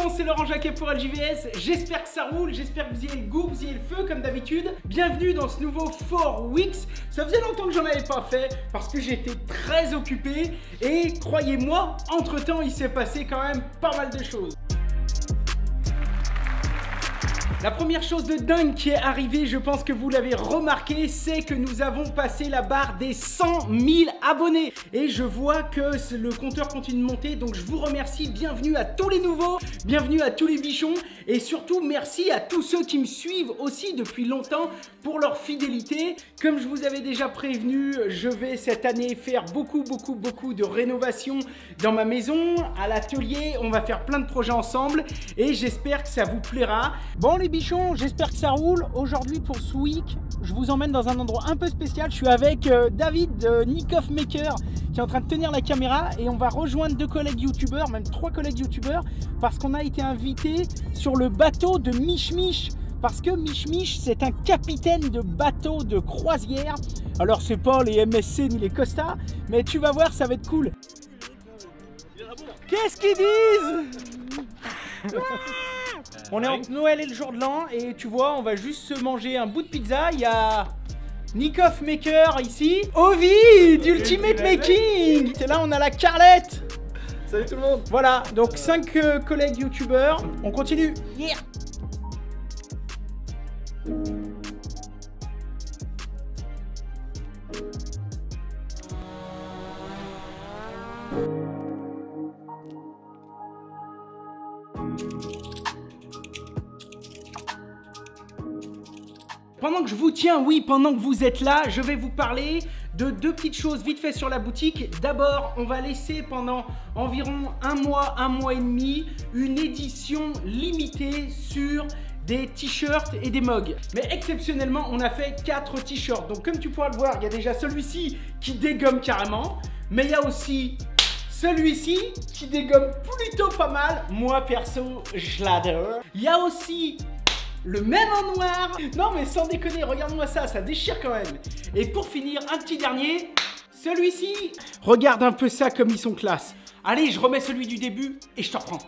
bichons, c'est Laurent Jacquet pour LJVS. J'espère que ça roule, j'espère que vous y avez le goût, vous y avez le feu comme d'habitude. Bienvenue dans ce nouveau 4 Weeks. Ça faisait longtemps que j'en avais pas fait parce que j'étais très occupé et croyez-moi, entre temps il s'est passé quand même pas mal de choses. La première chose de dingue qui est arrivée, je pense que vous l'avez remarqué, c'est que nous avons passé la barre des 100 000 abonnés. Et je vois que le compteur continue de monter, donc je vous remercie. Bienvenue à tous les nouveaux, bienvenue à tous les bichons. Et surtout, merci à tous ceux qui me suivent aussi depuis longtemps pour leur fidélité. Comme je vous avais déjà prévenu, je vais cette année faire beaucoup de rénovations dans ma maison, à l'atelier. On va faire plein de projets ensemble et j'espère que ça vous plaira. Bon les bichons, j'espère que ça roule. Aujourd'hui pour ce week, je vous emmène dans un endroit un peu spécial. Je suis avec David de Nikoff Maker qui est en train de tenir la caméra et on va rejoindre 2 collègues youtubeurs, même 3 collègues youtubeurs, parce qu'on a été invités sur le bateau de Mich Mich. Parce que Mich Mich, c'est un capitaine de bateau de croisière. Alors c'est pas les MSC ni les Costa, mais tu vas voir, ça va être cool. Qu'est-ce qu'ils disent? On est entre Noël et le jour de l'an et tu vois, on va juste se manger un bout de pizza. Il y a Nikoff Maker ici, Ovi d'Ultimate Making. Et là, on a la Carlette. Salut tout le monde. Voilà, donc 5 collègues youtubeurs. On continue. Yeah. Pendant que je vous tiens, oui, pendant que vous êtes là, je vais vous parler de 2 petites choses vite fait sur la boutique. D'abord, on va laisser pendant environ un mois et demi, une édition limitée sur des t-shirts et des mugs. Mais exceptionnellement, on a fait 4 t-shirts. Donc comme tu pourras le voir, il y a déjà celui-ci qui dégomme carrément. Mais il y a aussi celui-ci qui dégomme plutôt pas mal. Moi perso, je l'adore. Il y a aussi le même en noir. Non mais sans déconner, regarde-moi ça, ça déchire quand même. Et pour finir, un petit dernier, celui-ci. Regarde un peu ça comme ils sont classe. Allez, je remets celui du début et je te reprends.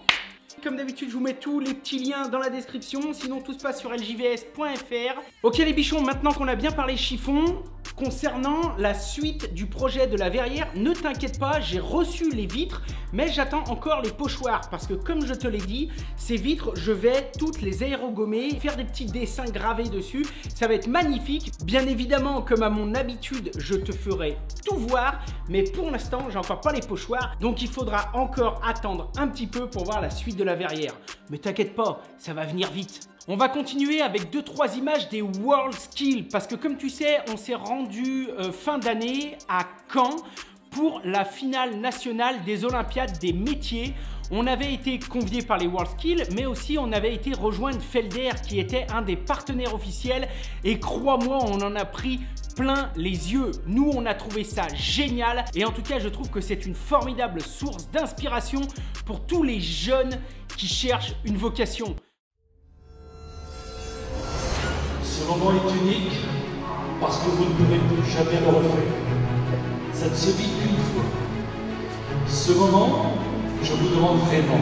Comme d'habitude, je vous mets tous les petits liens dans la description. Sinon, tout se passe sur ljvs.fr. Ok les bichons, maintenant qu'on a bien parlé chiffon, concernant la suite du projet de la verrière, ne t'inquiète pas, j'ai reçu les vitres, mais j'attends encore les pochoirs parce que comme je te l'ai dit, ces vitres, je vais toutes les aérogommer, faire des petits dessins gravés dessus. Ça va être magnifique. Bien évidemment, comme à mon habitude, je te ferai tout voir, mais pour l'instant, j'ai encore pas les pochoirs, donc il faudra encore attendre un petit peu pour voir la suite de la verrière. Mais t'inquiète pas, ça va venir vite. On va continuer avec 2-3 images des World Skills parce que comme tu sais, on s'est rendu fin d'année à Caen pour la finale nationale des Olympiades des métiers. On avait été conviés par les World Skills, mais aussi on avait été rejoindre Felder qui était un des partenaires officiels et crois-moi, on en a pris plein les yeux. Nous, on a trouvé ça génial et en tout cas, je trouve que c'est une formidable source d'inspiration pour tous les jeunes qui cherchent une vocation. Ce moment est unique parce que vous ne pourrez plus jamais le refaire. Ça ne se vit qu'une fois. Ce moment, je vous demande vraiment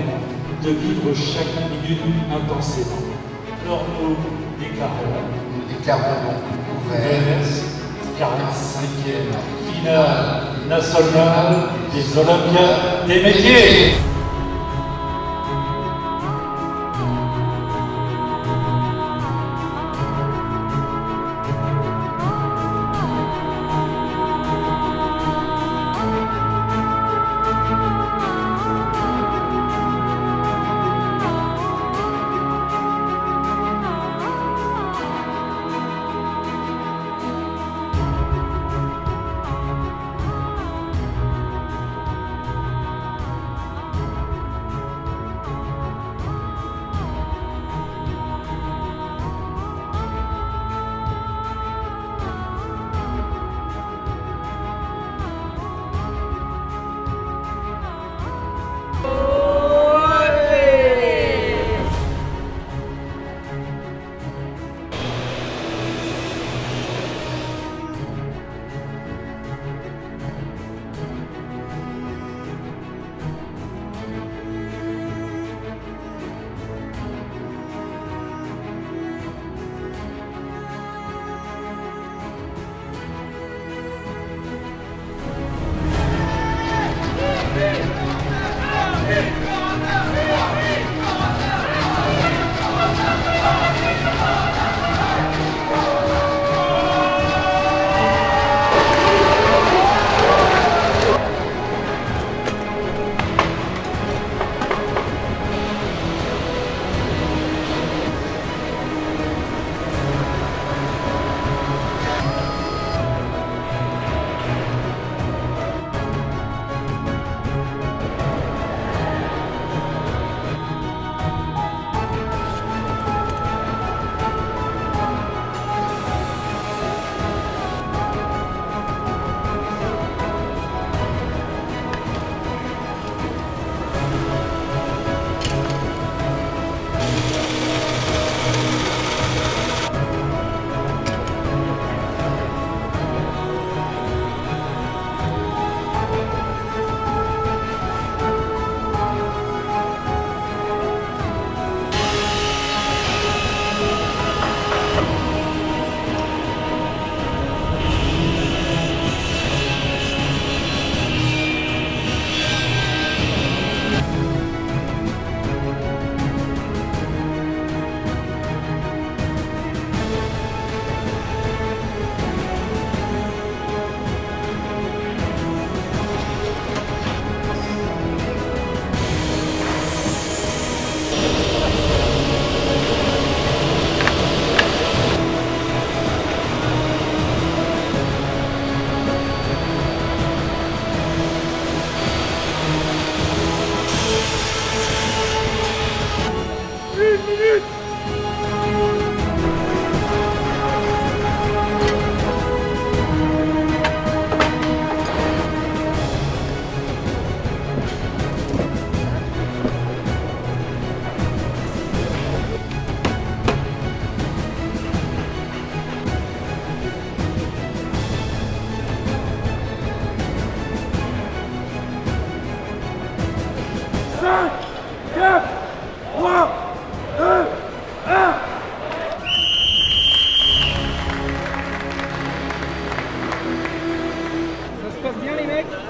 de vivre chaque minute intensément. Alors nous déclarons ouvert 45e finale nationale des Olympiades des métiers.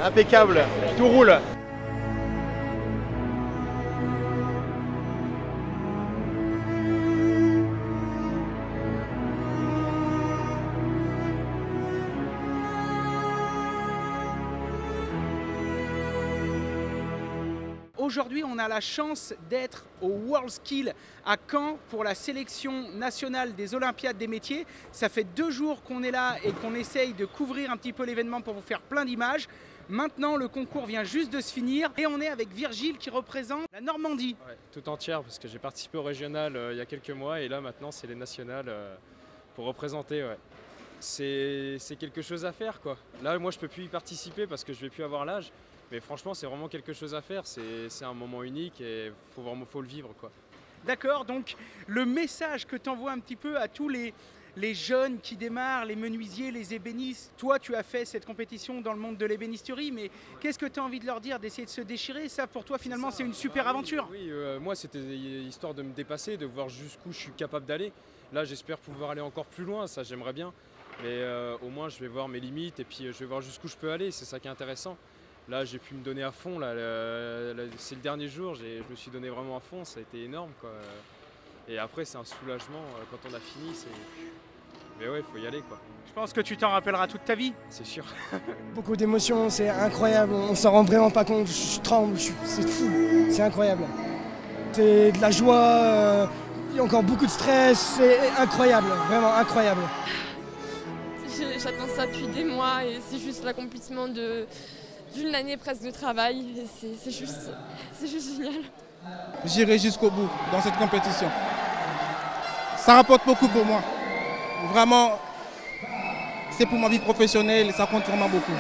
Impeccable, tout roule. Aujourd'hui, on a la chance d'être au WorldSkill à Caen pour la sélection nationale des Olympiades des métiers. Ça fait 2 jours qu'on est là et qu'on essaye de couvrir un petit peu l'événement pour vous faire plein d'images. Maintenant, le concours vient juste de se finir et on est avec Virgile qui représente la Normandie. Ouais, tout entière parce que j'ai participé au régional il y a quelques mois et là maintenant c'est les nationales pour représenter. Ouais. C'est quelque chose à faire quoi. Là moi je peux plus y participer parce que je vais plus avoir l'âge. Mais franchement, c'est vraiment quelque chose à faire, c'est un moment unique et faut le vivre quoi. D'accord, donc le message que tu envoies un petit peu à tous les jeunes qui démarrent, les menuisiers, les ébénistes, toi tu as fait cette compétition dans le monde de l'ébénisterie, mais qu'est-ce que tu as envie de leur dire, d'essayer de se déchirer? Ça pour toi finalement c'est une super aventure. Oui, moi c'était histoire de me dépasser, de voir jusqu'où je suis capable d'aller. Là j'espère pouvoir aller encore plus loin, ça j'aimerais bien, mais au moins je vais voir mes limites et puis je vais voir jusqu'où je peux aller, c'est ça qui est intéressant. Là, j'ai pu me donner à fond. C'est le dernier jour, je me suis donné vraiment à fond. Ça a été énorme, quoi. Et après, c'est un soulagement quand on a fini. Mais ouais, il faut y aller, quoi. Je pense que tu t'en rappelleras toute ta vie. C'est sûr. Beaucoup d'émotions, c'est incroyable. On s'en rend vraiment pas compte. Je tremble, c'est fou. C'est incroyable. C'est de la joie. Il y a encore beaucoup de stress. C'est incroyable, vraiment incroyable. J'attends ça depuis des mois et c'est juste l'accomplissement d'une année presque de travail, c'est juste génial. J'irai jusqu'au bout dans cette compétition. Ça rapporte beaucoup pour moi. Vraiment, c'est pour ma vie professionnelle et ça compte vraiment beaucoup.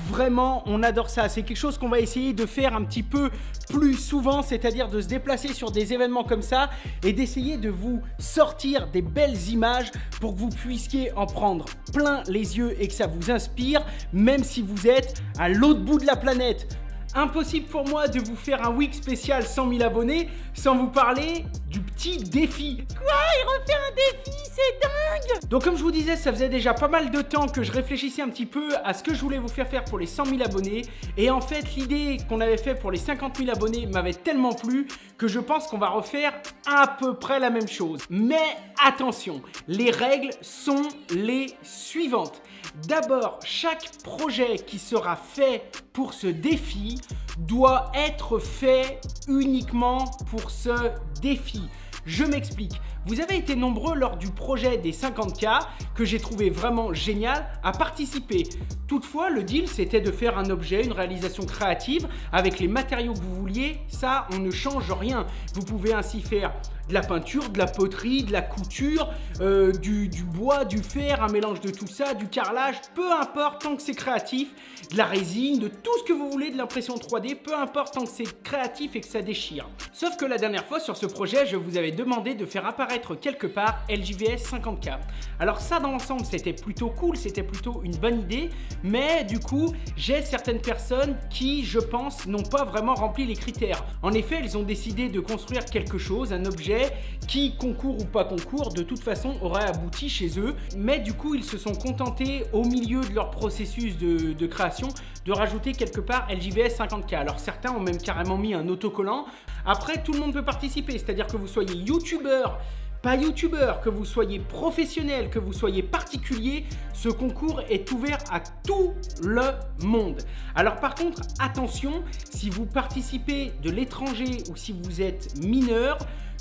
Vraiment, on adore ça. C'est quelque chose qu'on va essayer de faire un petit peu plus souvent, c'est-à-dire de se déplacer sur des événements comme ça et d'essayer de vous sortir des belles images pour que vous puissiez en prendre plein les yeux et que ça vous inspire, même si vous êtes à l'autre bout de la planète. Impossible pour moi de vous faire un week spécial 100 000 abonnés sans vous parler du petit défi. Quoi? Il refait un défi? C'est dingue! Donc comme je vous disais, ça faisait déjà pas mal de temps que je réfléchissais un petit peu à ce que je voulais vous faire pour les 100 000 abonnés. Et en fait, l'idée qu'on avait fait pour les 50 000 abonnés m'avait tellement plu que je pense qu'on va refaire à peu près la même chose. Mais attention, les règles sont les suivantes. D'abord, chaque projet qui sera fait pour ce défi doit être fait uniquement pour ce défi. Je m'explique. Vous avez été nombreux lors du projet des 50K que j'ai trouvé vraiment génial à participer. Toutefois, le deal c'était de faire un objet, une réalisation créative avec les matériaux que vous vouliez. Ça, on ne change rien. Vous pouvez ainsi faire de la peinture, de la poterie, de la couture, du bois, du fer, un mélange de tout ça, du carrelage, peu importe tant que c'est créatif, de la résine, de tout ce que vous voulez, de l'impression 3D, peu importe tant que c'est créatif et que ça déchire. Sauf que la dernière fois sur ce projet, je vous avais demandé de faire apparaître quelque part LJVS 50K. Alors ça dans l'ensemble c'était plutôt cool, c'était plutôt une bonne idée, mais du coup j'ai certaines personnes qui je pense n'ont pas vraiment rempli les critères. En effet, elles ont décidé de construire quelque chose, un objet qui, concours ou pas concours, de toute façon aurait abouti chez eux, mais du coup ils se sont contentés au milieu de leur processus de création de rajouter quelque part LJVS 50K. Alors certains ont même carrément mis un autocollant. Après tout le monde peut participer, c'est-à-dire que vous soyez youtubeur, pas youtubeur, que vous soyez professionnel, que vous soyez particulier, ce concours est ouvert à tout le monde. Alors par contre, attention, si vous participez de l'étranger ou si vous êtes mineur,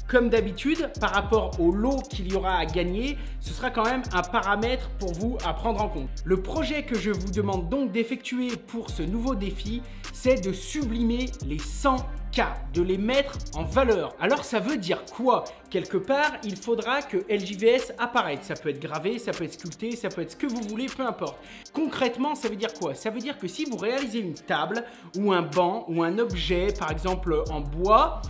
comme d'habitude, par rapport au lot qu'il y aura à gagner, ce sera quand même un paramètre pour vous à prendre en compte. Le projet que je vous demande donc d'effectuer pour ce nouveau défi, c'est de sublimer les 100K, de les mettre en valeur. Alors ça veut dire quoi? Quelque part, il faudra que LJVS apparaisse. Ça peut être gravé, ça peut être sculpté, ça peut être ce que vous voulez, peu importe. Concrètement, ça veut dire quoi? Ça veut dire que si vous réalisez une table ou un banc ou un objet, par exemple en bois,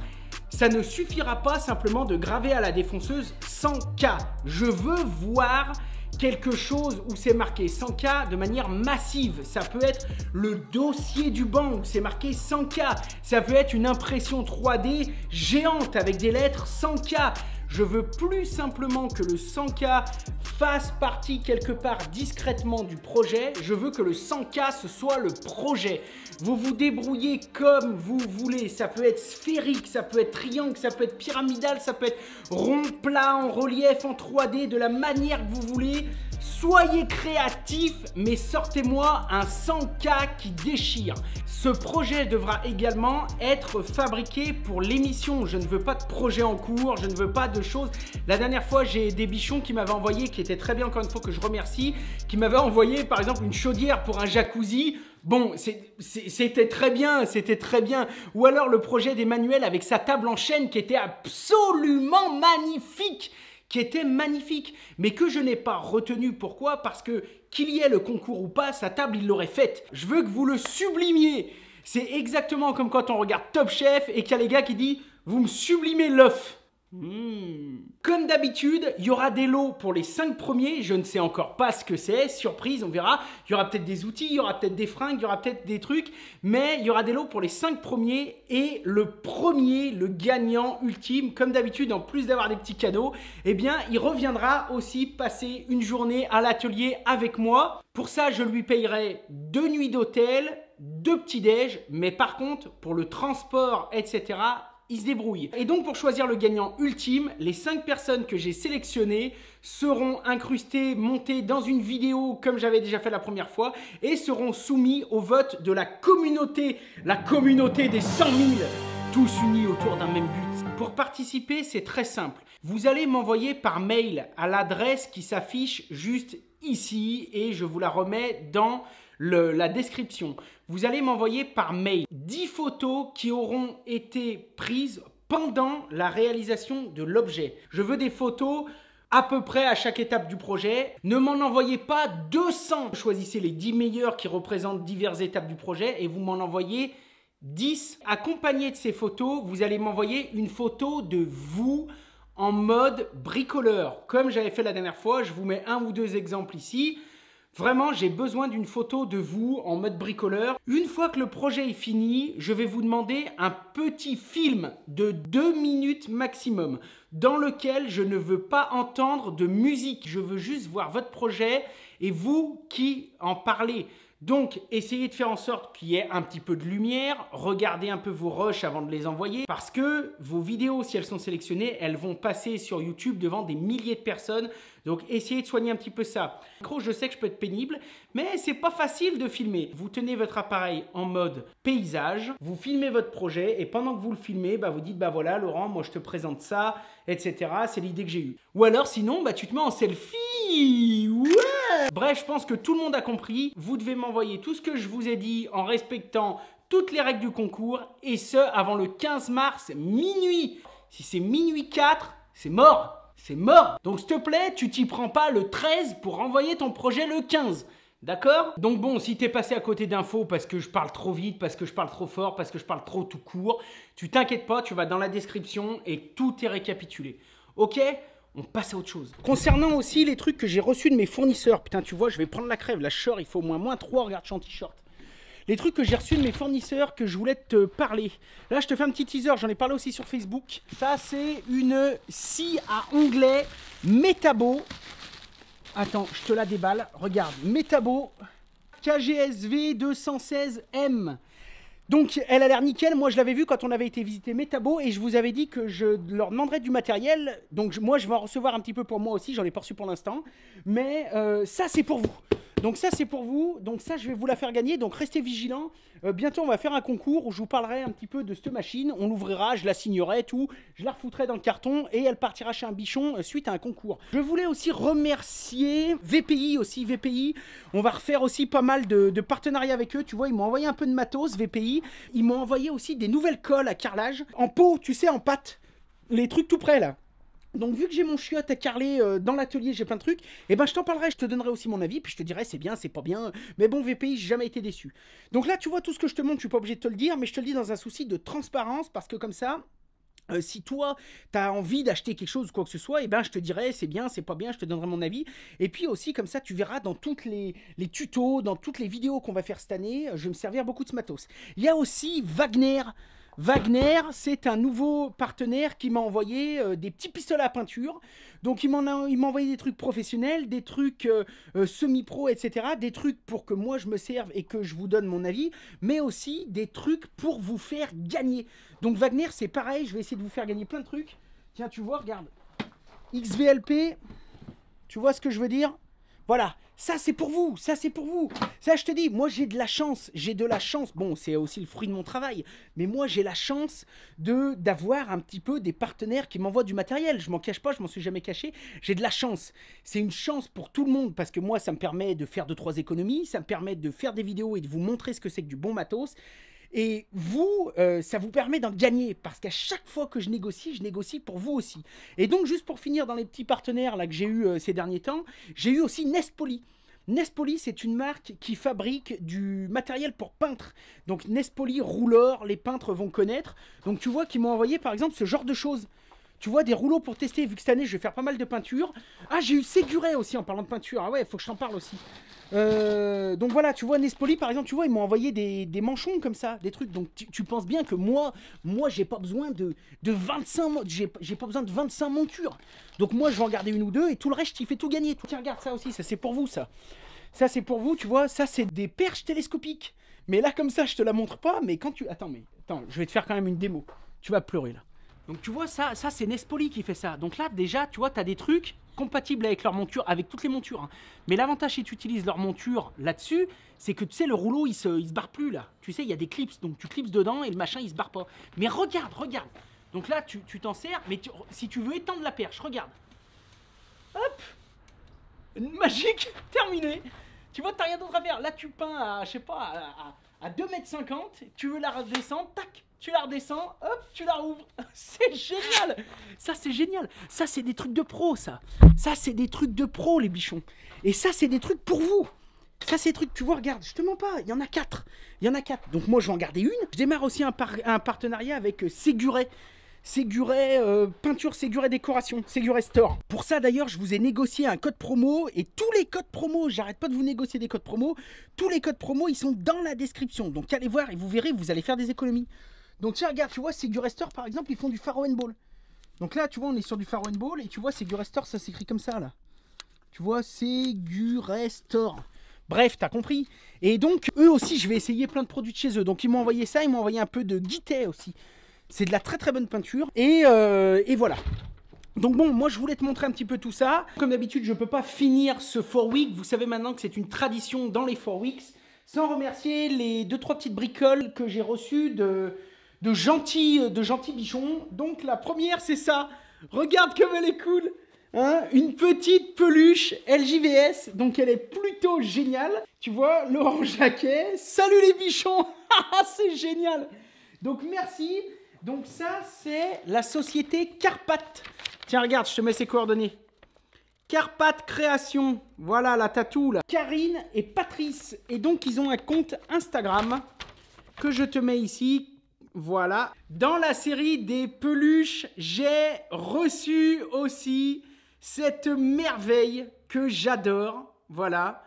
ça ne suffira pas simplement de graver à la défonceuse 100K. Je veux voir quelque chose où c'est marqué 100K de manière massive. Ça peut être le dossier du banc où c'est marqué 100K. Ça peut être une impression 3D géante avec des lettres 100K. Je veux plus simplement que le 100K fasse partie quelque part discrètement du projet. Je veux que le 100K, ce soit le projet. Vous vous débrouillez comme vous voulez. Ça peut être sphérique, ça peut être triangle, ça peut être pyramidal, ça peut être rond, plat, en relief, en 3D, de la manière que vous voulez. Soyez créatifs, mais sortez-moi un 100K qui déchire. Ce projet devra également être fabriqué pour l'émission. Je ne veux pas de projet en cours, je ne veux pas de choses. La dernière fois, j'ai des bichons qui m'avaient envoyé, qui étaient très bien, encore une fois que je remercie, qui m'avaient envoyé par exemple une chaudière pour un jacuzzi. Bon, c'était très bien, c'était très bien. Ou alors le projet d'Emmanuel avec sa table en chaîne qui était absolument magnifique. Mais que je n'ai pas retenu. Pourquoi? Parce que qu'il y ait le concours ou pas, sa table, il l'aurait faite. Je veux que vous le sublimiez. C'est exactement comme quand on regarde Top Chef et qu'il y a les gars qui disent « Vous me sublimez l'œuf ». Comme d'habitude, il y aura des lots pour les 5 premiers. Je ne sais encore pas ce que c'est. Surprise, on verra. Il y aura peut-être des outils, il y aura peut-être des fringues, il y aura peut-être des trucs. Mais il y aura des lots pour les 5 premiers. Et le premier, le gagnant ultime, comme d'habitude, en plus d'avoir des petits cadeaux, eh bien, il reviendra aussi passer une journée à l'atelier avec moi. Pour ça, je lui payerai 2 nuits d'hôtel, 2 petits-déj. Mais par contre, pour le transport, etc., il se débrouille. Et donc pour choisir le gagnant ultime, les 5 personnes que j'ai sélectionnées seront incrustées, montées dans une vidéo comme j'avais déjà fait la première fois et seront soumis au vote de la communauté des 100 000, tous unis autour d'un même but. Pour participer, c'est très simple. Vous allez m'envoyer par mail à l'adresse qui s'affiche juste ici et je vous la remets dans la description. Vous allez m'envoyer par mail 10 photos qui auront été prises pendant la réalisation de l'objet. Je veux des photos à peu près à chaque étape du projet. Ne m'en envoyez pas 200. Choisissez les 10 meilleurs qui représentent diverses étapes du projet et vous m'en envoyez 10. Accompagné de ces photos, vous allez m'envoyer une photo de vous en mode bricoleur. Comme j'avais fait la dernière fois, je vous mets 1 ou 2 exemples ici. Vraiment, j'ai besoin d'une photo de vous en mode bricoleur. Une fois que le projet est fini, je vais vous demander un petit film de 2 minutes maximum dans lequel je ne veux pas entendre de musique. Je veux juste voir votre projet et vous qui en parlez. Donc, essayez de faire en sorte qu'il y ait un petit peu de lumière. Regardez un peu vos rushs avant de les envoyer. Parce que vos vidéos, si elles sont sélectionnées, elles vont passer sur YouTube devant des milliers de personnes. Donc, essayez de soigner un petit peu ça. Je sais que je peux être pénible, mais c'est pas facile de filmer. Vous tenez votre appareil en mode paysage, vous filmez votre projet et pendant que vous le filmez, vous dites voilà Laurent, moi je te présente ça, etc. C'est l'idée que j'ai eue. Ou alors sinon, tu te mets en selfie. Ouais. Bref, je pense que tout le monde a compris. Vous devez m'envoyer tout ce que je vous ai dit en respectant toutes les règles du concours et ce avant le 15 mars minuit. Si c'est minuit 4, c'est mort. C'est mort. Donc, s'il te plaît, tu t'y prends pas le 13 pour envoyer ton projet le 15. D'accord? Donc bon, si t'es passé à côté d'infos parce que je parle trop vite, parce que je parle trop fort, parce que je parle trop tout court, tu t'inquiètes pas, tu vas dans la description et tout est récapitulé. Ok? On passe à autre chose. Concernant aussi les trucs que j'ai reçus de mes fournisseurs. Putain, tu vois, je vais prendre la crève. Là, je sors, il faut au moins 3. Regarde, je suis en t-shirt. Les trucs que j'ai reçus de mes fournisseurs que je voulais te parler. Là, je te fais un petit teaser, j'en ai parlé aussi sur Facebook. Ça, c'est une scie à onglet Metabo. Attends, je te la déballe. Regarde, Metabo KGSV 216M. Donc, elle a l'air nickel. Moi, je l'avais vu quand on avait été visiter Metabo et je vous avais dit que je leur demanderais du matériel. Donc, moi, je vais en recevoir un petit peu pour moi aussi. J'en ai pas reçu pour l'instant. Mais ça, c'est pour vous. Donc ça, c'est pour vous. Donc ça, je vais vous la faire gagner. Donc restez vigilants. Bientôt, on va faire un concours où je vous parlerai un petit peu de cette machine. On l'ouvrira, je la signerai, tout. Je la refoutrai dans le carton et elle partira chez un bichon suite à un concours. Je voulais aussi remercier VPI aussi. VPI, on va refaire aussi pas mal de partenariats avec eux. Tu vois, ils m'ont envoyé un peu de matos, VPI. Ils m'ont envoyé aussi des nouvelles colles à carrelage. En pot, tu sais, en pâte. Les trucs tout prêts là. Donc vu que j'ai mon chiotte à carreler dans l'atelier, j'ai plein de trucs, et ben je t'en parlerai, je te donnerai aussi mon avis, puis je te dirai c'est bien, c'est pas bien, mais bon VPI, j'ai jamais été déçu. Donc là tu vois tout ce que je te montre, je suis pas obligé de te le dire, mais je te le dis dans un souci de transparence, parce que comme ça, si toi, tu as envie d'acheter quelque chose ou quoi que ce soit, et ben je te dirai c'est bien, c'est pas bien, je te donnerai mon avis. Et puis aussi comme ça, tu verras dans toutes les tutos, dans toutes les vidéos qu'on va faire cette année, je vais me servir beaucoup de ce matos. Il y a aussi Wagner Wagner, c'est un nouveau partenaire qui m'a envoyé des petits pistolets à peinture. Donc il m'a envoyé des trucs professionnels, des trucs semi-pro, etc. Des trucs pour que moi je me serve et que je vous donne mon avis, mais aussi des trucs pour vous faire gagner. Donc Wagner, c'est pareil, je vais essayer de vous faire gagner plein de trucs. Tiens, tu vois, regarde. XVLP, tu vois ce que je veux dire? Voilà, ça c'est pour vous, ça c'est pour vous. Ça je te dis, moi j'ai de la chance, bon c'est aussi le fruit de mon travail, mais moi j'ai la chance d'avoir un petit peu des partenaires qui m'envoient du matériel. Je m'en cache pas, je m'en suis jamais caché, j'ai de la chance. C'est une chance pour tout le monde parce que moi ça me permet de faire 2-3 économies, ça me permet de faire des vidéos et de vous montrer ce que c'est que du bon matos. Et vous, ça vous permet d'en gagner parce qu'à chaque fois que je négocie pour vous aussi. Et donc, juste pour finir dans les petits partenaires là, que j'ai eu ces derniers temps, j'ai eu aussi Nespoli. Nespoli, c'est une marque qui fabrique du matériel pour peintres. Donc, Nespoli, rouleur, les peintres vont connaître. Donc, tu vois qu'ils m'ont envoyé par exemple ce genre de choses. Tu vois, des rouleaux pour tester, vu que cette année, je vais faire pas mal de peinture. Ah, j'ai eu Séguret aussi en parlant de peinture. Ah ouais, il faut que je t'en parle aussi. Donc voilà, tu vois, Nespoli, par exemple, tu vois, ils m'ont envoyé des manchons comme ça, des trucs. Donc tu penses bien que moi j'ai pas besoin de 25, j'ai pas besoin de 25 montures. Donc moi, je vais en garder une ou deux et tout le reste, je t'y fais tout gagner. Tiens, regarde ça aussi, ça c'est pour vous, ça. Ça c'est pour vous, tu vois, ça c'est des perches télescopiques. Mais là, comme ça, je te la montre pas, mais quand tu... Attends, je vais te faire quand même une démo. Tu vas pleurer, là. Donc tu vois, ça c'est Nespoli qui fait ça. Donc là, déjà, tu vois, tu as des trucs compatibles avec leur monture, avec toutes les montures. Hein. Mais l'avantage si tu utilises leur monture là-dessus, c'est que tu sais, le rouleau, il se barre plus là. Tu sais, il y a des clips, donc tu clips dedans et le machin, il se barre pas. Mais regarde. Donc là, tu t'en sers, mais si tu veux étendre la perche, regarde. Hop, magique, terminé. Tu vois, t'as rien d'autre à faire. Là, tu peins à, je sais pas, à 2,50 m. Tu veux la redescendre, tac. Tu la redescends, hop, tu la rouvres. C'est génial. Ça, c'est génial. Ça, c'est des trucs de pro, ça. Ça, c'est des trucs de pro, les bichons. Et ça, c'est des trucs pour vous. Ça, c'est des trucs, tu vois, regarde, je te mens pas, il y en a 4. Il y en a 4. Donc, moi, je vais en garder une. Je démarre aussi un partenariat avec Séguret. Séguret, peinture Séguret décoration, Séguret Store. Pour ça d'ailleurs, je vous ai négocié un code promo et tous les codes promo, j'arrête pas de vous négocier des codes promo, tous les codes promo, ils sont dans la description. Donc allez voir et vous verrez, vous allez faire des économies. Donc tiens, regarde, tu vois, Séguret Store par exemple, ils font du Faro & Ball. Donc là, tu vois, on est sur du Faro & Ball et tu vois, Séguret Store, ça s'écrit comme ça là. Tu vois, Séguret Store. Bref, t'as compris. Et donc, eux aussi, je vais essayer plein de produits de chez eux. Donc ils m'ont envoyé ça, ils m'ont envoyé un peu de Guittet aussi. C'est de la très très bonne peinture. Et voilà. Donc bon, moi je voulais te montrer un petit peu tout ça. Comme d'habitude, je ne peux pas finir ce 4 Weeks. Vous savez maintenant que c'est une tradition dans les 4 Weeks. Sans remercier les 2-3 petites bricoles que j'ai reçues de gentils bichons. Donc la première, c'est ça. Regarde comme elle est cool. Hein, une petite peluche LJVS. Donc elle est plutôt géniale. Tu vois, Laurent Jacquet. Salut les bichons. C'est génial. Donc merci. Donc ça, c'est la société Carpath. Tiens, regarde, je te mets ses coordonnées. Carpath Création. Voilà, la tatou, là. Karine et Patrice. Et donc, ils ont un compte Instagram que je te mets ici. Voilà. Dans la série des peluches, j'ai reçu aussi cette merveille que j'adore. Voilà.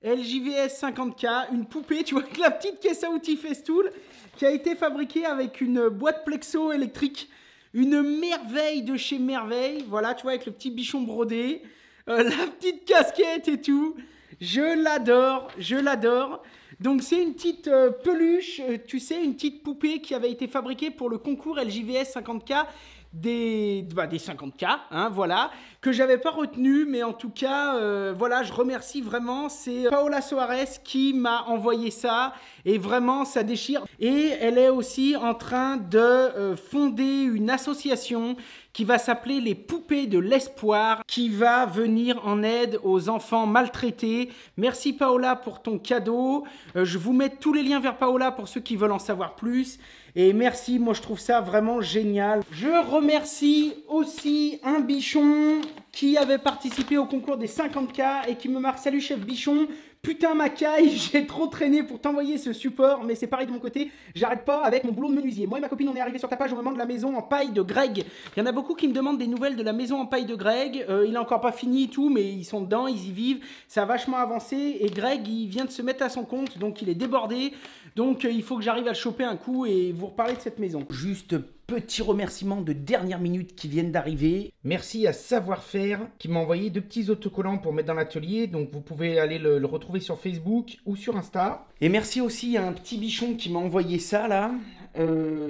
LJVS 50K, une poupée, tu vois, avec la petite caisse à outils Festool, qui a été fabriquée avec une boîte plexo électrique. Une merveille de chez Merveille. Voilà, tu vois, avec le petit bichon brodé. La petite casquette et tout. Je l'adore, je l'adore. Donc, c'est une petite peluche, tu sais, une petite poupée qui avait été fabriquée pour le concours LJVS 50K. Des 50K, hein, voilà, que j'avais pas retenu, mais en tout cas, voilà, je remercie vraiment, c'est Paola Soares qui m'a envoyé ça, et vraiment, ça déchire. Et elle est aussi en train de fonder une association qui va s'appeler les Poupées de l'Espoir, qui va venir en aide aux enfants maltraités. Merci Paola pour ton cadeau. Je vous mets tous les liens vers Paola pour ceux qui veulent en savoir plus. Et merci, moi je trouve ça vraiment génial. Je remercie aussi un bichon qui avait participé au concours des 50K et qui me marque « Salut chef bichon, Putain Macaille, j'ai trop traîné pour t'envoyer ce support, mais c'est pareil de mon côté, j'arrête pas avec mon boulot de menuisier. Moi et ma copine, on est arrivé sur ta page au moment de la maison en paille de Greg. Il y en a beaucoup qui me demandent des nouvelles de la maison en paille de Greg. Il est encore pas fini et tout, mais ils sont dedans, ils y vivent. Ça a vachement avancé et Greg, il vient de se mettre à son compte, donc il est débordé. Donc il faut que j'arrive à le choper un coup et vous reparler de cette maison. Juste petit remerciement de dernière minute qui viennent d'arriver. Merci à Savoir-Faire qui m'a envoyé 2 petits autocollants pour mettre dans l'atelier. Donc vous pouvez aller le retrouver sur Facebook ou sur Insta. Et merci aussi à un petit bichon qui m'a envoyé ça là.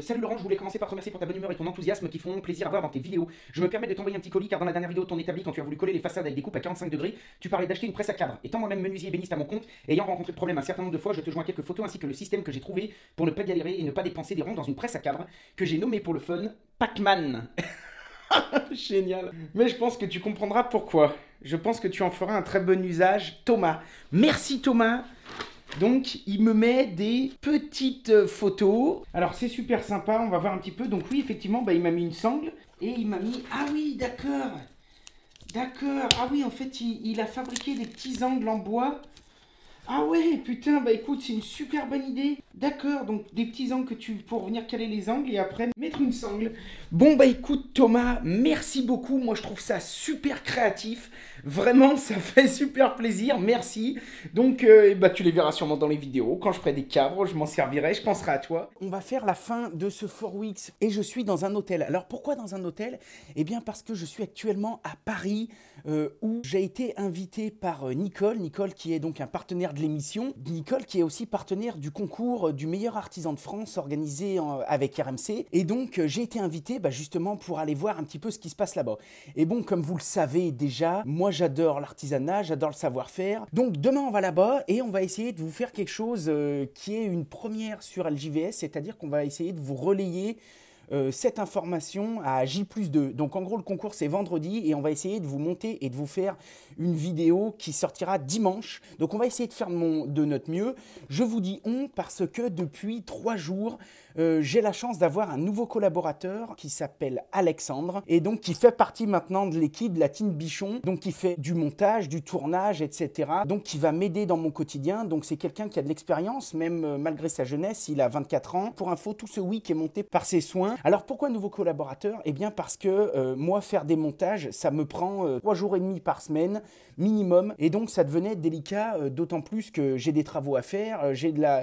Salut Laurent, je voulais commencer par te remercier pour ta bonne humeur et ton enthousiasme qui font plaisir à voir dans tes vidéos. Je me permets de t'envoyer un petit colis car dans la dernière vidéo de ton établi, quand tu as voulu coller les façades avec des coupes à 45 degrés, tu parlais d'acheter une presse à cadre. Étant moi-même menuisier et béniste à mon compte, ayant rencontré le problème un certain nombre de fois, je te joins quelques photos ainsi que le système que j'ai trouvé pour ne pas galérer et ne pas dépenser des ronds dans une presse à cadre que j'ai nommé pour le fun Pac-Man. Génial. Mais je pense que tu comprendras pourquoi. Je pense que tu en feras un très bon usage. Thomas. Merci Thomas. Donc, il me met des petites photos. Alors, c'est super sympa. On va voir un petit peu. Donc, oui, effectivement, bah, il m'a mis une sangle. Et il m'a mis... Ah oui, d'accord. D'accord. Ah oui, en fait, il a fabriqué des petits angles en bois. Ah ouais, putain, bah écoute, c'est une super bonne idée. D'accord, donc des petits angles pour venir caler les angles et après mettre une sangle. Bon bah écoute Thomas, merci beaucoup. Moi je trouve ça super créatif. Vraiment, ça fait super plaisir. Merci. Donc bah tu les verras sûrement dans les vidéos. Quand je ferai des cadres, je m'en servirai, je penserai à toi. On va faire la fin de ce 4 Weeks et je suis dans un hôtel. Alors pourquoi dans un hôtel? Eh bien parce que je suis actuellement à Paris où j'ai été invité par Nicole. Nicole qui est donc un partenaire de l'émission. Nicole qui est aussi partenaire du concours du meilleur artisan de France organisé avec RMC. Et donc j'ai été invité justement pour aller voir un petit peu ce qui se passe là-bas. Et bon, comme vous le savez déjà, moi j'adore l'artisanat, j'adore le savoir-faire. Donc demain on va là-bas et on va essayer de vous faire quelque chose qui est une première sur LJVS, c'est-à-dire qu'on va essayer de vous relayer cette information à J+2. Donc en gros le concours c'est vendredi et on va essayer de vous monter et de vous faire une vidéo qui sortira dimanche. Donc on va essayer de faire de notre mieux. Je vous dis on parce que depuis 3 jours j'ai la chance d'avoir un nouveau collaborateur qui s'appelle Alexandre et donc qui fait partie maintenant de l'équipe de la Team Bichon, donc qui fait du montage, du tournage, etc. Donc qui va m'aider dans mon quotidien. Donc c'est quelqu'un qui a de l'expérience, même malgré sa jeunesse, il a 24 ans. Pour info, tout ce week est monté par ses soins. Alors pourquoi nouveau collaborateur? Eh bien parce que moi faire des montages, ça me prend 3 jours et demi par semaine minimum et donc ça devenait délicat d'autant plus que j'ai des travaux à faire,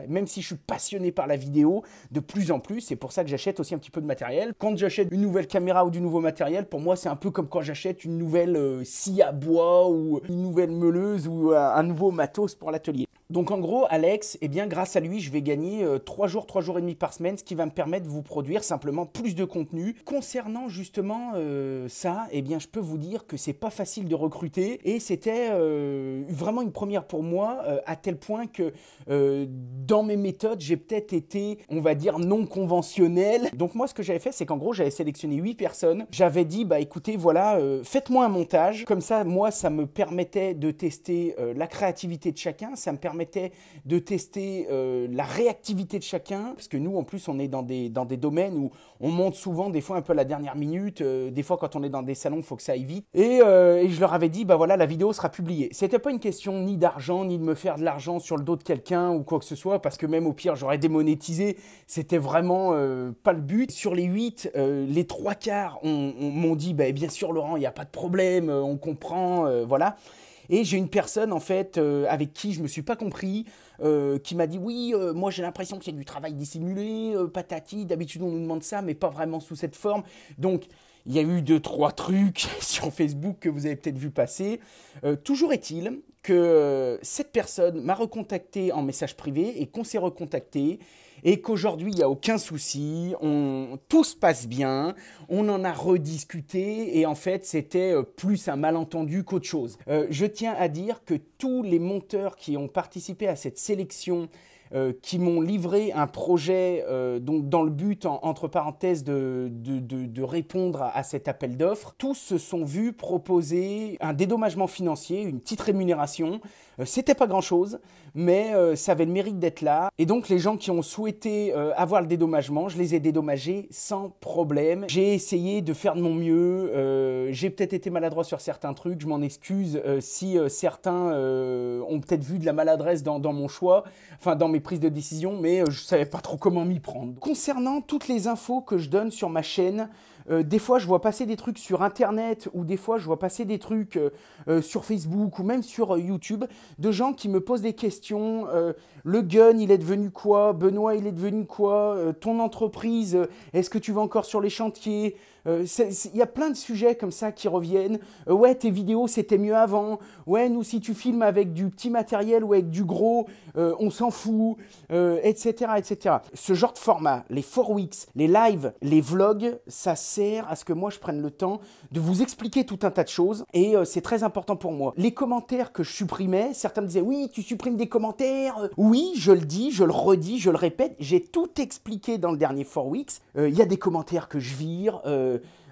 même si je suis passionné par la vidéo, de plus en plus, c'est pour ça que j'achète aussi un petit peu de matériel. Quand j'achète une nouvelle caméra ou du nouveau matériel, pour moi c'est un peu comme quand j'achète une nouvelle scie à bois ou une nouvelle meuleuse ou un nouveau matos pour l'atelier. Donc en gros, Alex, eh bien grâce à lui, je vais gagner 3 jours et demi par semaine, ce qui va me permettre de vous produire simplement plus de contenu. Concernant justement ça, eh bien je peux vous dire que c'est pas facile de recruter et c'était vraiment une première pour moi à tel point que dans mes méthodes, j'ai peut-être été, on va dire, non conventionnel. Donc moi, ce que j'avais fait, c'est qu'en gros, j'avais sélectionné 8 personnes. J'avais dit, bah écoutez, voilà, faites-moi un montage. Comme ça, moi, ça me permettait de tester la créativité de chacun, ça me permettait de tester la réactivité de chacun, parce que nous, en plus, on est dans des domaines où on monte souvent, des fois un peu à la dernière minute, des fois quand on est dans des salons, il faut que ça aille vite. Et je leur avais dit, bah voilà, la vidéo sera publiée. C'était pas une question ni d'argent, ni de me faire de l'argent sur le dos de quelqu'un ou quoi que ce soit, parce que même au pire, j'aurais démonétisé. C'était vraiment pas le but. Sur les 8, les 3 quarts m'ont dit, bah, bien sûr, Laurent, il n'y a pas de problème, on comprend, voilà. Et j'ai une personne en fait avec qui je me suis pas compris, qui m'a dit oui, moi j'ai l'impression qu'il y a du travail dissimulé, patati, d'habitude on nous demande ça mais pas vraiment sous cette forme. Donc il y a eu 2-3 trucs sur Facebook que vous avez peut-être vu passer. Toujours est-il que cette personne m'a recontacté en message privé et qu'on s'est recontacté et qu'aujourd'hui, il n'y a aucun souci, tout se passe bien, on en a rediscuté et en fait, c'était plus un malentendu qu'autre chose. Je tiens à dire que tous les monteurs qui ont participé à cette sélection qui m'ont livré un projet donc dans le but, entre parenthèses, de répondre à cet appel d'offres. Tous se sont vus proposer un dédommagement financier, une petite rémunération. C'était pas grand-chose, mais ça avait le mérite d'être là. Et donc les gens qui ont souhaité avoir le dédommagement, je les ai dédommagés sans problème. J'ai essayé de faire de mon mieux. J'ai peut-être été maladroit sur certains trucs. Je m'en excuse si certains ont peut-être vu de la maladresse dans mon choix, enfin dans mes prises de décision, mais je savais pas trop comment m'y prendre. Concernant toutes les infos que je donne sur ma chaîne, des fois je vois passer des trucs sur internet ou des fois je vois passer des trucs sur Facebook ou même sur YouTube de gens qui me posent des questions. Le gun, il est devenu quoi? Benoît, il est devenu quoi? Ton entreprise, est-ce que tu vas encore sur les chantiers? Il y a plein de sujets comme ça qui reviennent. Ouais, tes vidéos, c'était mieux avant. Ouais, nous, si tu filmes avec du petit matériel ou avec du gros, on s'en fout, etc., etc. Ce genre de format, les 4 weeks, les lives, les vlogs, ça sert à ce que moi, je prenne le temps de vous expliquer tout un tas de choses. Et c'est très important pour moi. Les commentaires que je supprimais, certains me disaient, oui, tu supprimes des commentaires. Oui, je le dis, je le redis, je le répète. J'ai tout expliqué dans le dernier 4 weeks. Il y a des commentaires que je vire.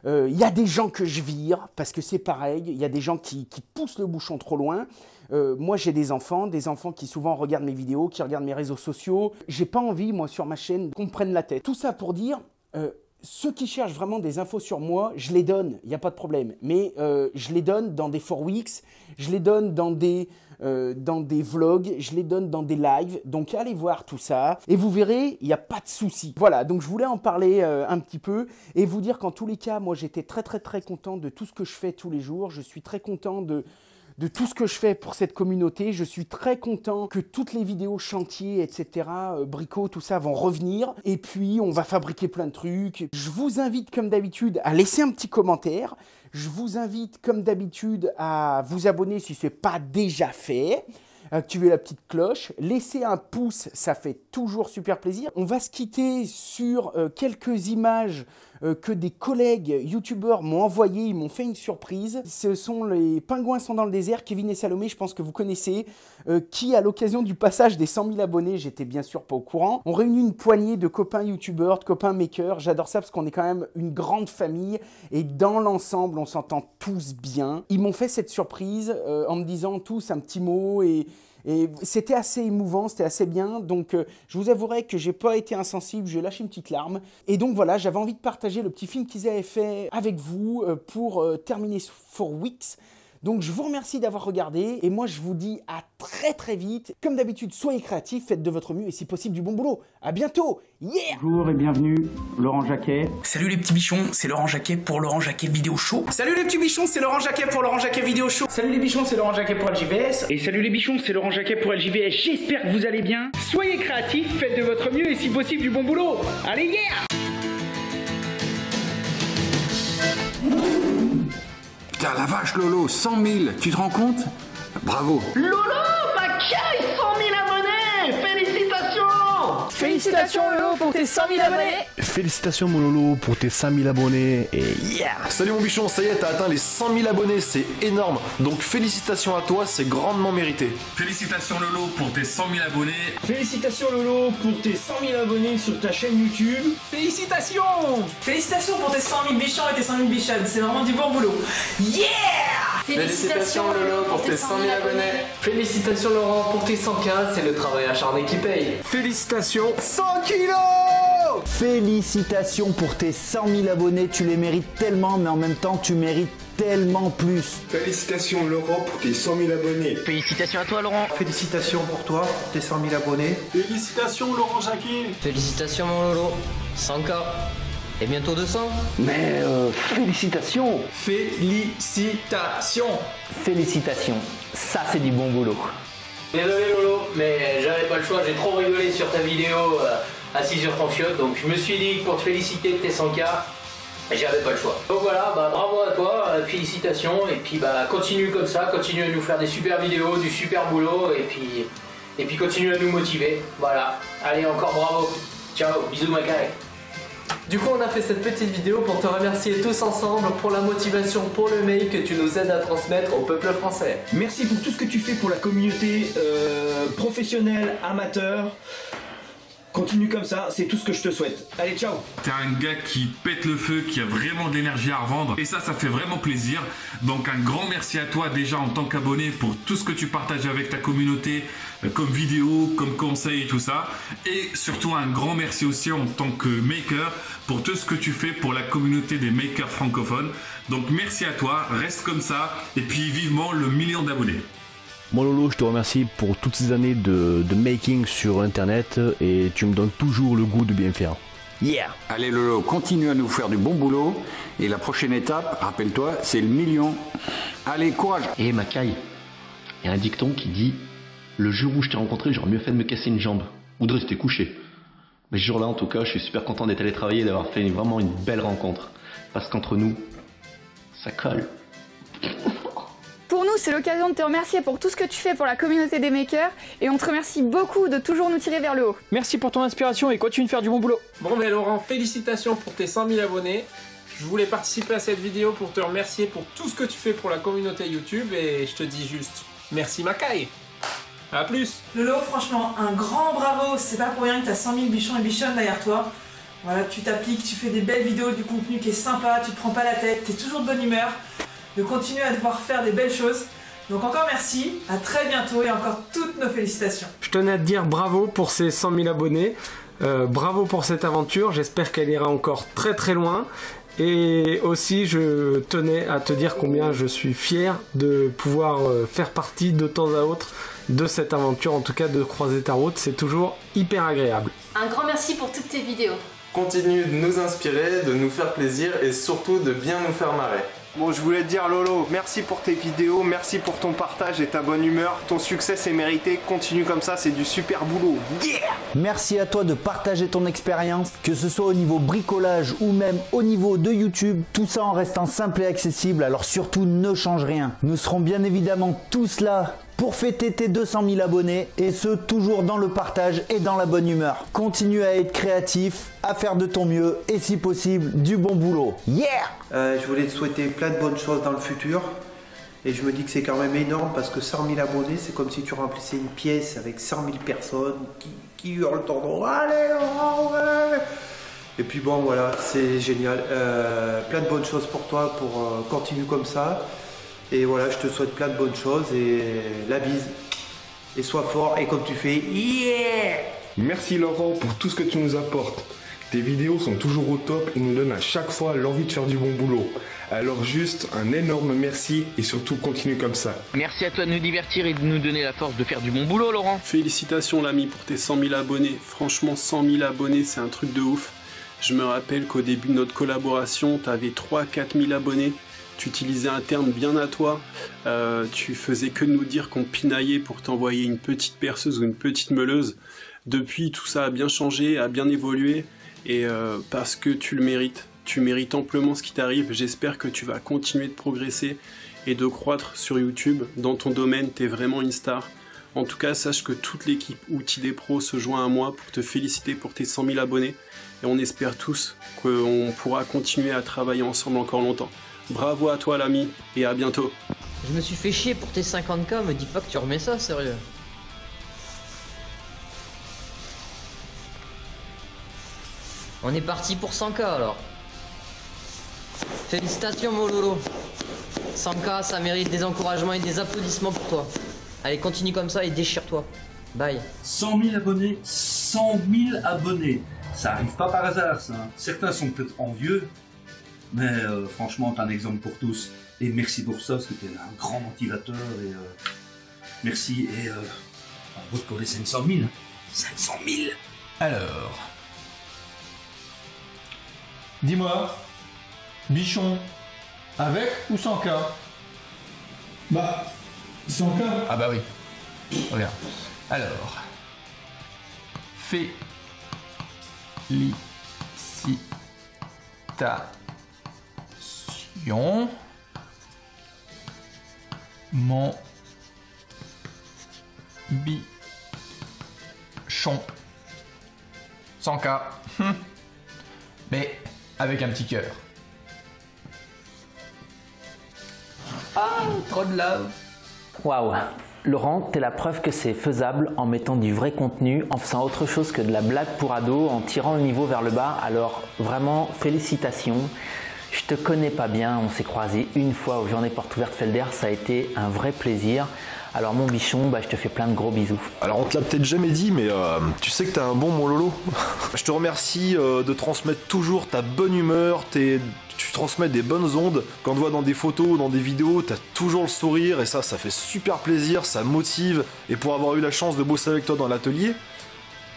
Il y a des gens que je vire, parce que c'est pareil, il y a des gens qui poussent le bouchon trop loin. Moi, j'ai des enfants qui souvent regardent mes vidéos, qui regardent mes réseaux sociaux. J'ai pas envie, moi, sur ma chaîne, qu'on me prenne la tête. Tout ça pour dire, ceux qui cherchent vraiment des infos sur moi, je les donne, il n'y a pas de problème. Mais je les donne dans des 4 weeks, je les donne dans des vlogs, je les donne dans des lives. Donc allez voir tout ça et vous verrez, il n'y a pas de souci. Voilà, donc je voulais en parler un petit peu et vous dire qu'en tous les cas, moi j'étais très content de tout ce que je fais tous les jours. Je suis très content de tout ce que je fais pour cette communauté. Je suis très content que toutes les vidéos chantiers, etc., bricots, tout ça vont revenir. Et puis, on va fabriquer plein de trucs. Je vous invite, comme d'habitude, à laisser un petit commentaire. Je vous invite, comme d'habitude, à vous abonner si ce n'est pas déjà fait. Activez la petite cloche, laissez un pouce, ça fait toujours super plaisir. On va se quitter sur quelques images que des collègues youtubeurs m'ont envoyées, ils m'ont fait une surprise. Ce sont les Pingouins sont dans le désert, Kevin et Salomé, je pense que vous connaissez, qui à l'occasion du passage des 100 000 abonnés, j'étais bien sûr pas au courant, ont réuni une poignée de copains youtubeurs, de copains makers. J'adore ça parce qu'on est quand même une grande famille et dans l'ensemble, on s'entend tous bien. Ils m'ont fait cette surprise en me disant tous un petit mot et c'était assez émouvant, c'était assez bien. Donc, je vous avouerai que j'ai pas été insensible, j'ai lâché une petite larme. Et donc, voilà, j'avais envie de partager le petit film qu'ils avaient fait avec vous pour terminer 4 weeks. Donc, je vous remercie d'avoir regardé. Et moi, je vous dis à très vite. Comme d'habitude, soyez créatifs, faites de votre mieux et si possible, du bon boulot. À bientôt. Yeah! Bonjour et bienvenue, Laurent Jacquet. Salut les petits bichons, c'est Laurent Jacquet pour Laurent Jacquet Vidéo Show. Salut les petits bichons, c'est Laurent Jacquet pour Laurent Jacquet Vidéo Show. Salut les bichons, c'est Laurent Jacquet pour LJVS. Et salut les bichons, c'est Laurent Jacquet pour LJVS. J'espère que vous allez bien. Soyez créatifs, faites de votre mieux et si possible, du bon boulot. Allez, yeah! Putain, la vache, Lolo, 100 000, tu te rends compte? Bravo. Lolo, Macaille, 100 000 abonnés! Félicitations! Félicitations Lolo pour tes 100 000 abonnés! Félicitations mon Lolo pour tes 5 000 abonnés et yeah! Salut mon bichon, ça y est, t'as atteint les 100 000 abonnés, c'est énorme. Donc félicitations à toi, c'est grandement mérité. Félicitations Lolo pour tes 100 000 abonnés. Félicitations Lolo pour tes 100 000 abonnés sur ta chaîne YouTube. Félicitations! Félicitations pour tes 100 000 bichons et tes 100 000 bichonnes, c'est vraiment du bon boulot. Yeah! Félicitations Lolo pour tes 100 000 abonnés. Félicitations Laurent pour tes 100K, c'est le travail acharné qui paye. Félicitations 100 kilos. Félicitations pour tes 100 000 abonnés, tu les mérites tellement, mais en même temps tu mérites tellement plus. Félicitations Laurent pour tes 100 000 abonnés. Félicitations à toi Laurent. Félicitations pour toi, tes 100 000 abonnés. Félicitations Laurent Jacquet. Félicitations mon Lolo, 100K. Et bientôt 200. Mais félicitations. Félicitations. Félicitations. Ça c'est du bon boulot. Désolé Lolo, mais j'avais pas le choix, j'ai trop rigolé sur ta vidéo assis sur ton chiotte, donc je me suis dit que pour te féliciter de tes 100K, j'avais pas le choix. Donc voilà, bravo à toi, félicitations, et puis continue comme ça, continue à nous faire des super vidéos, du super boulot, et puis continue à nous motiver. Voilà, allez encore bravo. Ciao, bisous Macaille. Du coup, on a fait cette petite vidéo pour te remercier tous ensemble pour la motivation, pour le mail que tu nous aides à transmettre au peuple français. Merci pour tout ce que tu fais pour la communauté professionnelle, amateur. Continue comme ça, c'est tout ce que je te souhaite. Allez, ciao. T'es un gars qui pète le feu, qui a vraiment de l'énergie à revendre. Et ça fait vraiment plaisir. Donc un grand merci à toi déjà en tant qu'abonné pour tout ce que tu partages avec ta communauté, comme vidéo, comme conseil et tout ça. Et surtout un grand merci aussi en tant que maker pour tout ce que tu fais pour la communauté des makers francophones. Donc merci à toi, reste comme ça. Et puis vivement le 1 million d'abonnés. Moi Lolo, je te remercie pour toutes ces années de making sur internet et tu me donnes toujours le goût de bien faire. Yeah! Allez Lolo, continue à nous faire du bon boulot et la prochaine étape, rappelle-toi, c'est le 1 million. Allez, courage! Et Macaille, il y a un dicton qui dit « Le jour où je t'ai rencontré, j'aurais mieux fait de me casser une jambe ou de rester couché. » Mais ce jour-là, en tout cas, je suis super content d'être allé travailler et d'avoir fait vraiment une belle rencontre. Parce qu'entre nous, ça colle. Pour nous, c'est l'occasion de te remercier pour tout ce que tu fais pour la communauté des makers et on te remercie beaucoup de toujours nous tirer vers le haut. Merci pour ton inspiration et continue de faire du bon boulot. Bon ben Laurent, félicitations pour tes 100 000 abonnés. Je voulais participer à cette vidéo pour te remercier pour tout ce que tu fais pour la communauté YouTube et je te dis juste merci Macaille. A plus. Lolo, franchement, un grand bravo, c'est pas pour rien que t'as 100 000 bichons et bichonnes derrière toi. Voilà, tu t'appliques, tu fais des belles vidéos, du contenu qui est sympa, tu te prends pas la tête, t'es toujours de bonne humeur. De continuer à devoir faire des belles choses. Donc encore merci, à très bientôt et encore toutes nos félicitations. Je tenais à te dire bravo pour ces 100 000 abonnés, bravo pour cette aventure, j'espère qu'elle ira encore très très loin. Et aussi je tenais à te dire combien je suis fier de pouvoir faire partie de temps à autre de cette aventure, en tout cas de croiser ta route, c'est toujours hyper agréable. Un grand merci pour toutes tes vidéos. Continue de nous inspirer, de nous faire plaisir et surtout de bien nous faire marrer. Bon, je voulais te dire Lolo, merci pour tes vidéos, merci pour ton partage et ta bonne humeur. Ton succès c'est mérité, continue comme ça, c'est du super boulot. Yeah! Merci à toi de partager ton expérience, que ce soit au niveau bricolage ou même au niveau de YouTube, tout ça en restant simple et accessible, alors surtout ne change rien. Nous serons bien évidemment tous là pour fêter tes 200 000 abonnés et ce toujours dans le partage et dans la bonne humeur. Continue à être créatif, à faire de ton mieux et si possible du bon boulot. Yeah! Je voulais te souhaiter plein de bonnes choses dans le futur et je me dis que c'est quand même énorme parce que 100 000 abonnés c'est comme si tu remplissais une pièce avec 100 000 personnes qui hurlent ton nom. Allez Laurent, ouais! Et puis bon voilà, c'est génial. Plein de bonnes choses pour toi, pour continuer comme ça. Et voilà, je te souhaite plein de bonnes choses et la bise. Et sois fort et comme tu fais, yeah! Merci Laurent pour tout ce que tu nous apportes. Tes vidéos sont toujours au top et nous donnent à chaque fois l'envie de faire du bon boulot. Alors juste un énorme merci et surtout continue comme ça. Merci à toi de nous divertir et de nous donner la force de faire du bon boulot Laurent. Félicitations l'ami pour tes 100 000 abonnés. Franchement 100 000 abonnés c'est un truc de ouf. Je me rappelle qu'au début de notre collaboration, tu avais 3-4 000 abonnés. Tu utilisais un terme bien à toi, tu faisais que nous dire qu'on pinaillait pour t'envoyer une petite perceuse ou une petite meuleuse. Depuis, tout ça a bien changé, a bien évolué, et parce que tu le mérites. Tu mérites amplement ce qui t'arrive, j'espère que tu vas continuer de progresser et de croître sur YouTube. Dans ton domaine, tu es vraiment une star. En tout cas, sache que toute l'équipe Outils des Pros se joint à moi pour te féliciter pour tes 100 000 abonnés, et on espère tous qu'on pourra continuer à travailler ensemble encore longtemps. Bravo à toi l'ami et à bientôt. Je me suis fait chier pour tes 50K, me dis pas que tu remets ça, sérieux. On est parti pour 100K alors. Félicitations mon Lolo. 100K, ça mérite des encouragements et des applaudissements pour toi. Allez, continue comme ça et déchire-toi. Bye. 100 000 abonnés, 100 000 abonnés. Ça arrive pas par hasard ça. Certains sont peut-être envieux. Mais franchement, t'es un exemple pour tous. Et merci pour ça, parce que t'es un grand motivateur. Et merci. Et en route pour les 500 000. 500 000. Alors. Dis-moi, Bichon, avec ou sans K? Bah, sans K. Ah bah oui. Regarde. Alors. Félicitations. Mon bichon. 100K. mais avec un petit cœur. Ah, trop de love. Waouh, Laurent, t'es la preuve que c'est faisable en mettant du vrai contenu, en faisant autre chose que de la blague pour ados, en tirant le niveau vers le bas. Alors vraiment, félicitations. Je te connais pas bien, on s'est croisés une fois aux Journées Portes Ouvertes Felder, ça a été un vrai plaisir. Alors mon bichon, je te fais plein de gros bisous. Alors on te l'a peut-être jamais dit, mais tu sais que t'es un bon mon Lolo. Je te remercie de transmettre toujours ta bonne humeur, tu transmets des bonnes ondes. Quand on te voit dans des photos, dans des vidéos, t'as toujours le sourire et ça fait super plaisir, ça motive. Et pour avoir eu la chance de bosser avec toi dans l'atelier,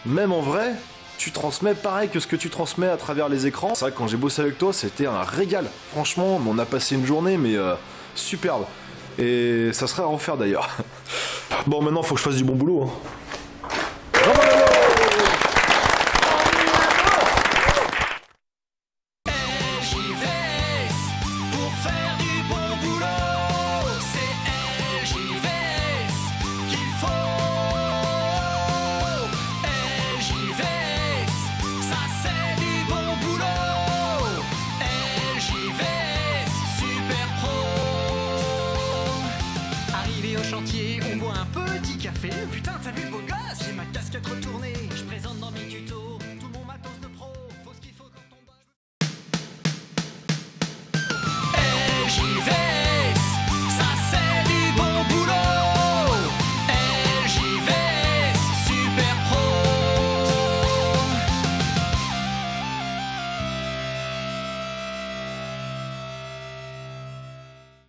même en vrai, tu transmets pareil que ce que tu transmets à travers les écrans. C'est vrai que quand j'ai bossé avec toi, c'était un régal. Franchement, on a passé une journée, mais superbe. Et ça serait à refaire d'ailleurs. Bon, maintenant, faut que je fasse du bon boulot. Hein. Au chantier, on boit un petit café. Putain, t'as vu le beau gosse, j'ai ma casquette retournée.